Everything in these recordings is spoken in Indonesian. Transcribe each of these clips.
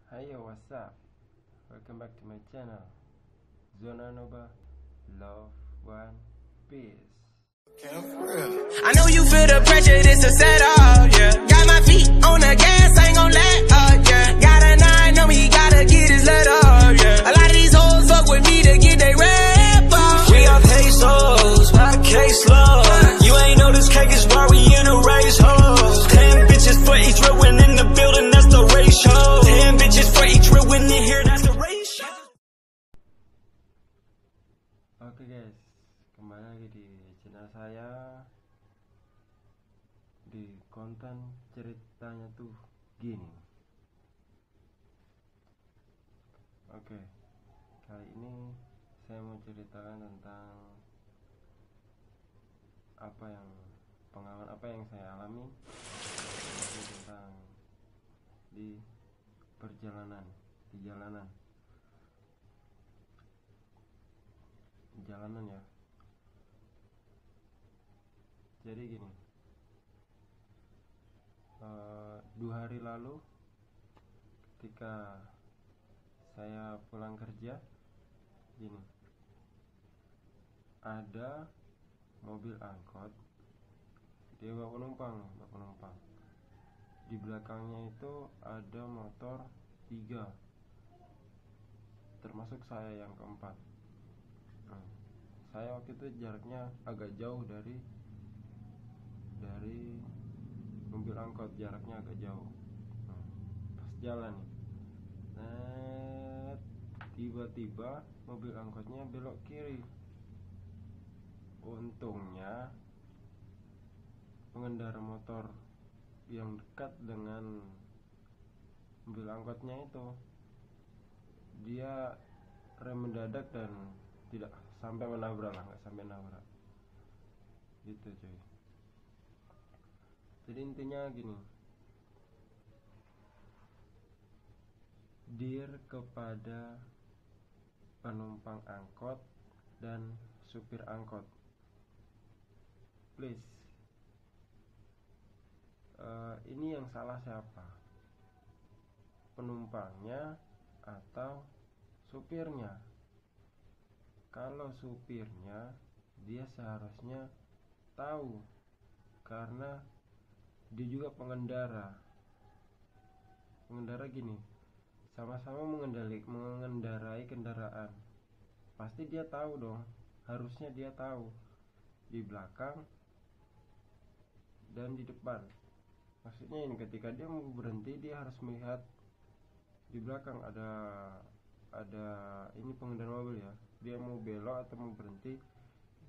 Hey yo, what's up? Welcome back to my channel, Zona Nova, Love, One, Peace. I know you feel the pressure, this a setup, yeah. Got my feet on the gas, ain't gon' let up, yeah. Got a 9 on me, gotta get his let up, yeah. A lot of these hoes fuck with me to get they rap up. We are pesos, not case love. You ain't know this cake is why we in a race, hoes. 10 bitches for each real win in the building, that's the ratio. 10 bitches for each real win in here, that's the ratio. Oke guys, kembali lagi di channel saya, di konten ceritanya tuh gini. Oke, kali ini saya mau ceritakan tentang pengalaman apa yang saya alami tentang di jalanan. Ya. Jadi gini, 2 hari lalu ketika saya pulang kerja, gini, ada mobil angkot, dia bawa penumpang. Di belakangnya itu ada motor 3, termasuk saya yang keempat. Saya waktu itu jaraknya agak jauh dari mobil angkot, jaraknya agak jauh. Pas jalan nih, tiba-tiba mobil angkotnya belok kiri. Untungnya pengendara motor yang dekat dengan mobil angkotnya itu, dia rem mendadak dan tidak sampai menabrak lah, nggak sampai nabrak gitu cuy. Jadi intinya gini, dear kepada penumpang angkot dan supir angkot, please, ini yang salah siapa? Penumpangnya atau supirnya? Kalau supirnya, dia seharusnya tahu, karena dia juga pengendara gini, sama-sama mengendarai kendaraan, pasti dia tahu dong, harusnya dia tahu di belakang dan di depan. Maksudnya ini, ketika dia mau berhenti, dia harus melihat di belakang ada ini pengendara mobil ya, dia mau belok atau mau berhenti,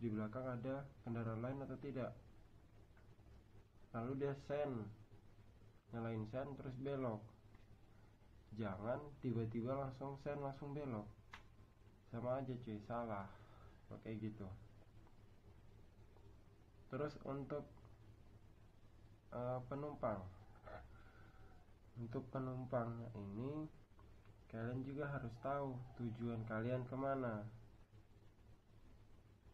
di belakang ada kendaraan lain atau tidak. Lalu dia nyalain sen terus belok. Jangan tiba-tiba langsung sen langsung belok, sama aja cuy, salah kayak gitu. Terus untuk penumpangnya ini, kalian juga harus tahu tujuan kalian kemana.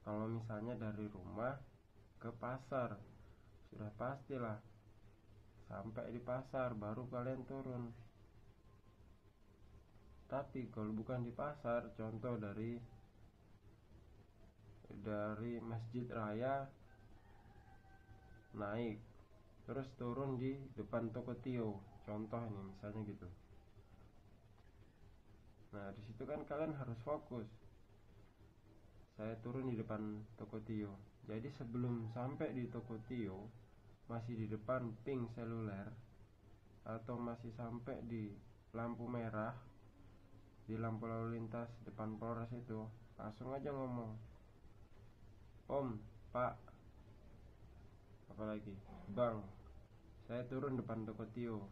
Kalau misalnya dari rumah ke pasar, sudah pastilah sampai di pasar baru kalian turun. Tapi kalau bukan di pasar, contoh dari Masjid Raya naik terus turun di depan toko Tio, contoh ini misalnya gitu. Nah, di situ kan kalian harus fokus. Saya turun di depan toko Tio, jadi sebelum sampai di toko Tio, masih di depan ping seluler, atau masih sampai di lampu merah, di lampu lalu lintas depan Polres itu, langsung aja ngomong, Om, Pak, apalagi Bang, saya turun depan toko Tio.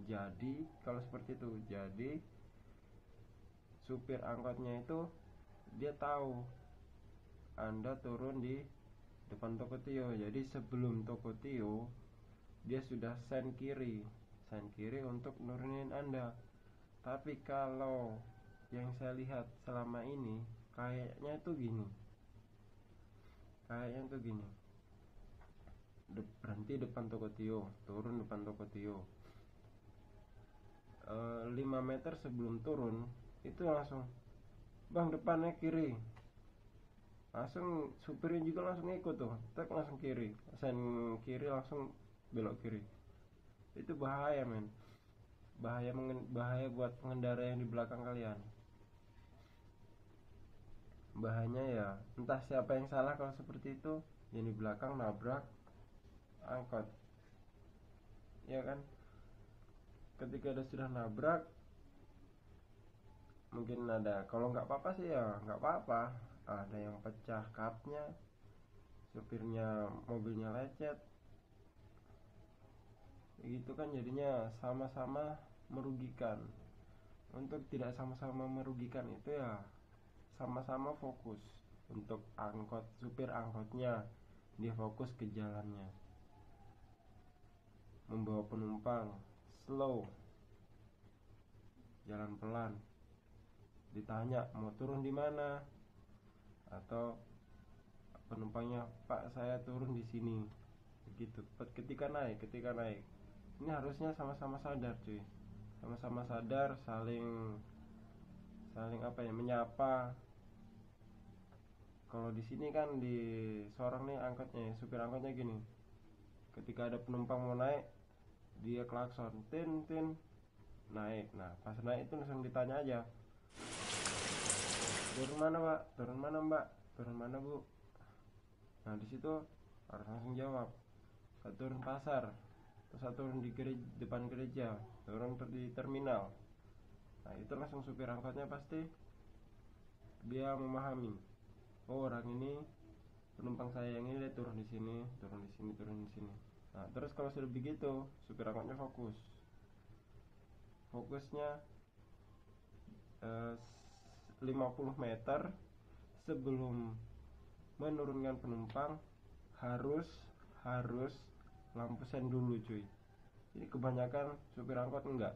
Jadi kalau seperti itu, jadi supir angkotnya itu dia tahu Anda turun di depan toko Tio. Jadi sebelum toko Tio, dia sudah sen kiri untuk nurunin Anda. Tapi kalau yang saya lihat selama ini, kayaknya tuh gini, berhenti depan toko Tio, turun depan toko Tio, 5 meter sebelum turun itu langsung, bang depannya kiri, langsung supirnya juga langsung ikut tuh, langsung kiri, sen kiri langsung belok kiri. Itu bahaya men, bahaya buat pengendara yang di belakang kalian. Bahayanya ya entah siapa yang salah kalau seperti itu, yang di belakang nabrak angkot, ya kan. Ketika dia sudah nabrak, mungkin ada, kalau nggak apa-apa sih ya nggak apa-apa, ada yang pecah kapnya, supirnya mobilnya lecet, gitu kan. Jadinya sama-sama merugikan. Untuk tidak sama-sama merugikan itu ya sama-sama fokus. Untuk angkot, supir angkotnya dia fokus ke jalannya, membawa penumpang slow, jalan pelan. Ditanya mau turun di mana, atau penumpangnya, Pak saya turun di sini, begitu. Ketika naik ini harusnya sama-sama sadar cuy, sama-sama sadar, saling apa ya, menyapa. Kalau di sini kan di Sorong nih angkotnya, supir angkotnya gini, ketika ada penumpang mau naik dia klakson, tin naik. Nah pas naik itu langsung ditanya aja, turun mana pak, turun mana mbak, turun mana bu. Nah di situ harus langsung jawab, saya turun pasar, terus saya turun di depan gereja, turun di terminal. Nah itu langsung supir angkotnya pasti dia memahami, oh orang ini penumpang saya yang ini, dia turun di sini, turun di sini, turun di sini. Nah terus kalau sudah begitu, supir angkotnya fokusnya 50 meter sebelum menurunkan penumpang harus lampu sen dulu cuy. Ini kebanyakan supir angkot enggak.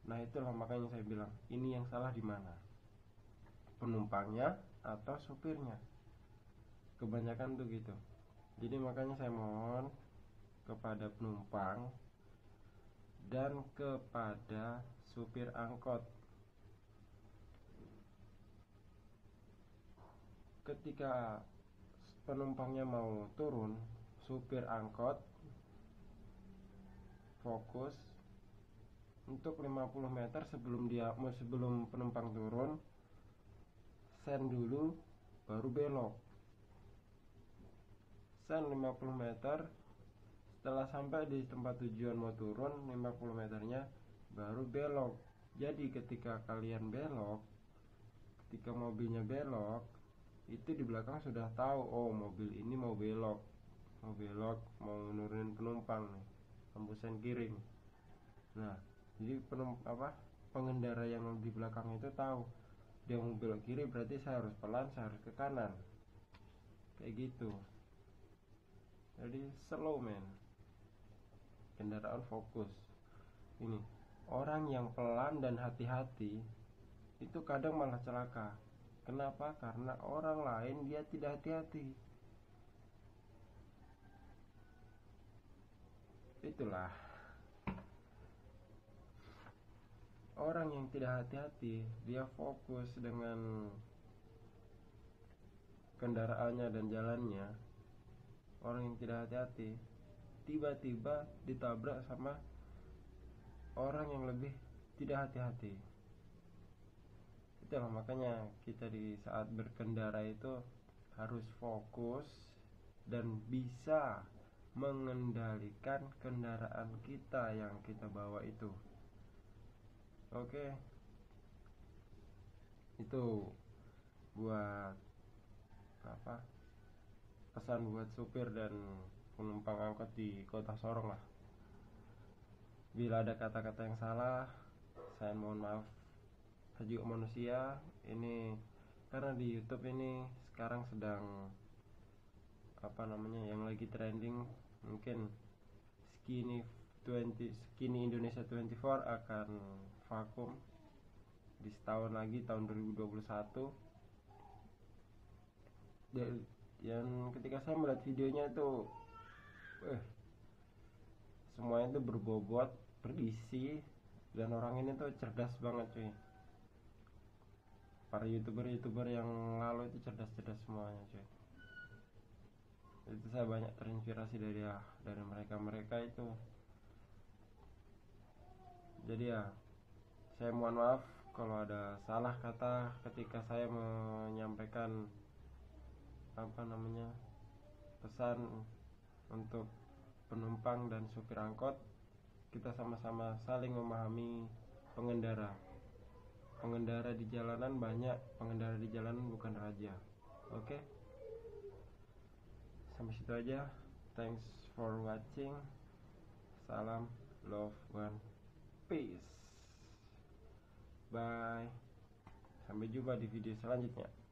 Nah itulah makanya saya bilang, ini yang salah di mana, penumpangnya atau supirnya? Kebanyakan tuh gitu. Jadi makanya saya mohon kepada penumpang dan kepada supir angkot, ketika penumpangnya mau turun, supir angkot fokus untuk 50 meter sebelum penumpang turun, sen dulu baru belok. Sen 50 meter, setelah sampai di tempat tujuan mau turun 50 meternya baru belok. Jadi ketika kalian belok, ketika mobilnya belok, itu di belakang sudah tahu, oh mobil ini mau belok, mau nurunin penumpang nih, lampu sen kiri. Nah jadi pengendara yang di belakang itu tahu, dia mau belok kiri berarti saya harus pelan, saya harus ke kanan, kayak gitu. Jadi slow man, kendaraan fokus. Ini orang yang pelan dan hati-hati itu kadang malah celaka. Kenapa? Karena orang lain dia tidak hati-hati. Itulah orang yang tidak hati-hati, dia fokus dengan kendaraannya dan jalannya. Orang yang tidak hati-hati tiba-tiba ditabrak sama orang yang lebih tidak hati-hati. Itulah makanya kita di saat berkendara itu harus fokus dan bisa mengendalikan kendaraan kita yang kita bawa itu. Oke. Itu buat pesan buat supir dan penumpang angkot di kota Sorong lah. Bila ada kata-kata yang salah, saya mohon maaf. Saya juga manusia. Ini karena di YouTube ini sekarang sedang yang lagi trending, mungkin Skinny Indonesia 24 akan vakum di setahun lagi, tahun 2021. Dan ketika saya melihat videonya itu semuanya itu berbobot, berisi, Dan orang ini tuh cerdas banget cuy. Para youtuber yang lalu itu cerdas semuanya cuy. Itu saya banyak terinspirasi dari mereka itu. Jadi ya, saya mohon maaf kalau ada salah kata ketika saya menyampaikan pesan untuk penumpang dan supir angkot. Kita sama-sama saling memahami pengendara di jalanan. Banyak pengendara di jalanan bukan raja. Oke? Sampai situ aja. Thanks for watching. Salam, love, one, peace. Bye. Sampai jumpa di video selanjutnya.